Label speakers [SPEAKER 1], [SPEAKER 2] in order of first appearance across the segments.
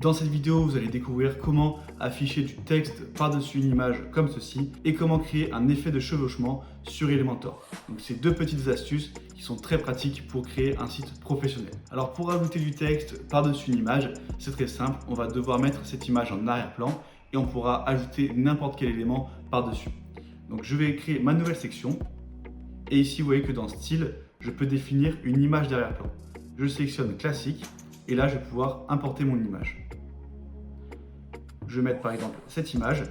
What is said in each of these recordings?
[SPEAKER 1] Dans cette vidéo, vous allez découvrir comment afficher du texte par-dessus une image comme ceci et comment créer un effet de chevauchement sur Elementor. Donc c'est deux petites astuces qui sont très pratiques pour créer un site professionnel. Alors pour ajouter du texte par-dessus une image, c'est très simple, on va devoir mettre cette image en arrière-plan et on pourra ajouter n'importe quel élément par-dessus. Donc je vais créer ma nouvelle section et ici vous voyez que dans style, je peux définir une image d'arrière-plan. Je sélectionne classique et là je vais pouvoir importer mon image. Je vais mettre par exemple cette image,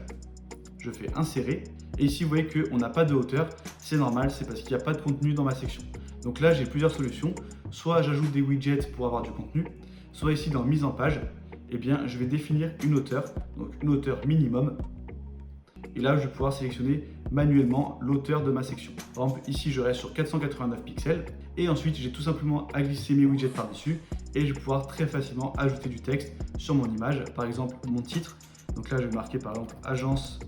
[SPEAKER 1] je fais insérer et ici vous voyez qu'on n'a pas de hauteur, c'est normal, c'est parce qu'il n'y a pas de contenu dans ma section. Donc là j'ai plusieurs solutions, soit j'ajoute des widgets pour avoir du contenu, soit ici dans mise en page, eh bien je vais définir une hauteur, donc une hauteur minimum. Et là, je vais pouvoir sélectionner manuellement l'hauteur de ma section. Par exemple, ici, je reste sur 489 pixels. Et ensuite, j'ai tout simplement à glisser mes widgets par-dessus. Et je vais pouvoir très facilement ajouter du texte sur mon image. Par exemple, mon titre. Donc là, je vais marquer par exemple Agence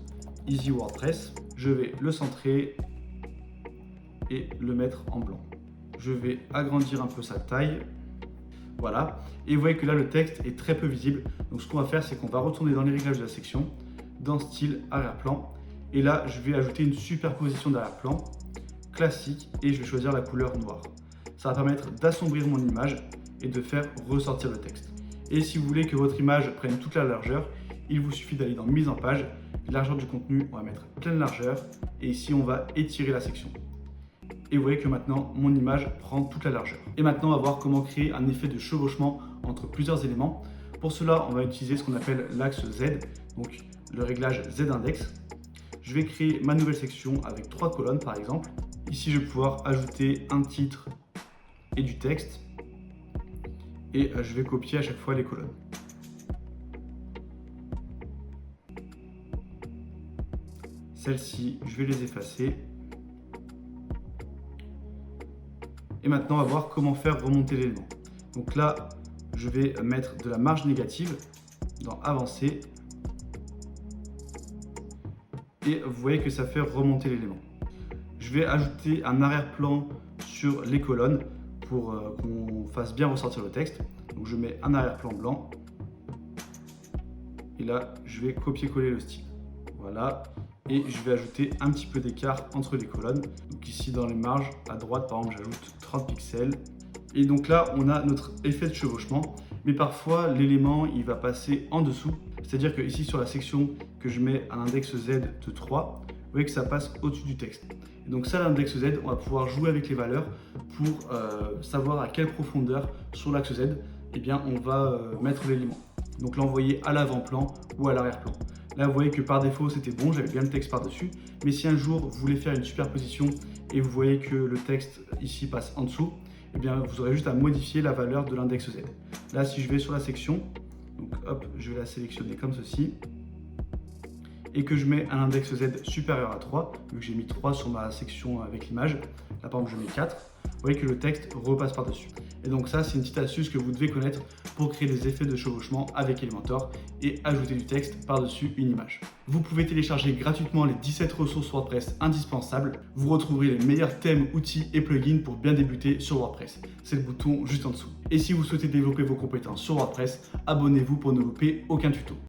[SPEAKER 1] Easy WordPress. Je vais le centrer et le mettre en blanc. Je vais agrandir un peu sa taille. Voilà. Et vous voyez que là, le texte est très peu visible. Donc ce qu'on va faire, c'est qu'on va retourner dans les réglages de la section, dans style arrière-plan, et là je vais ajouter une superposition d'arrière-plan classique et je vais choisir la couleur noire. Ça va permettre d'assombrir mon image et de faire ressortir le texte. Et si vous voulez que votre image prenne toute la largeur, il vous suffit d'aller dans mise en page, largeur du contenu, on va mettre pleine largeur et ici on va étirer la section. Et vous voyez que maintenant mon image prend toute la largeur. Et maintenant on va voir comment créer un effet de chevauchement entre plusieurs éléments. Pour cela on va utiliser ce qu'on appelle l'axe Z, donc le réglage Z-index. Je vais créer ma nouvelle section avec 3 colonnes par exemple. Ici, je vais pouvoir ajouter un titre et du texte. Et je vais copier à chaque fois les colonnes. Celles-ci, je vais les effacer. Et maintenant, on va voir comment faire remonter l'élément. Donc là, je vais mettre de la marge négative dans Avancer. Et vous voyez que ça fait remonter l'élément. Je vais ajouter un arrière-plan sur les colonnes pour qu'on fasse bien ressortir le texte. Donc je mets un arrière-plan blanc. Et là, je vais copier-coller le style. Voilà. Et je vais ajouter un petit peu d'écart entre les colonnes. Donc ici dans les marges, à droite par exemple, j'ajoute 30 pixels. Et donc là, on a notre effet de chevauchement. Mais parfois, l'élément, il va passer en dessous. C'est-à-dire que ici sur la section que je mets à l'index Z de 3, vous voyez que ça passe au-dessus du texte. Et donc ça, l'index Z, on va pouvoir jouer avec les valeurs pour savoir à quelle profondeur sur l'axe Z, eh bien, on va mettre l'élément. Donc l'envoyer à l'avant-plan ou à l'arrière-plan. Là, vous voyez que par défaut, c'était bon, j'avais bien le texte par-dessus. Mais si un jour, vous voulez faire une superposition et vous voyez que le texte ici passe en dessous, eh bien, vous aurez juste à modifier la valeur de l'index Z. Là, si je vais sur la section, donc hop, je vais la sélectionner comme ceci, et que je mets un index Z supérieur à 3, vu que j'ai mis 3 sur ma section avec l'image, là par exemple je mets 4, vous voyez que le texte repasse par-dessus. Et donc ça, c'est une petite astuce que vous devez connaître pour créer des effets de chevauchement avec Elementor et ajouter du texte par-dessus une image. Vous pouvez télécharger gratuitement les 17 ressources WordPress indispensables. Vous retrouverez les meilleurs thèmes, outils et plugins pour bien débuter sur WordPress. C'est le bouton juste en dessous. Et si vous souhaitez développer vos compétences sur WordPress, abonnez-vous pour ne louper aucun tuto.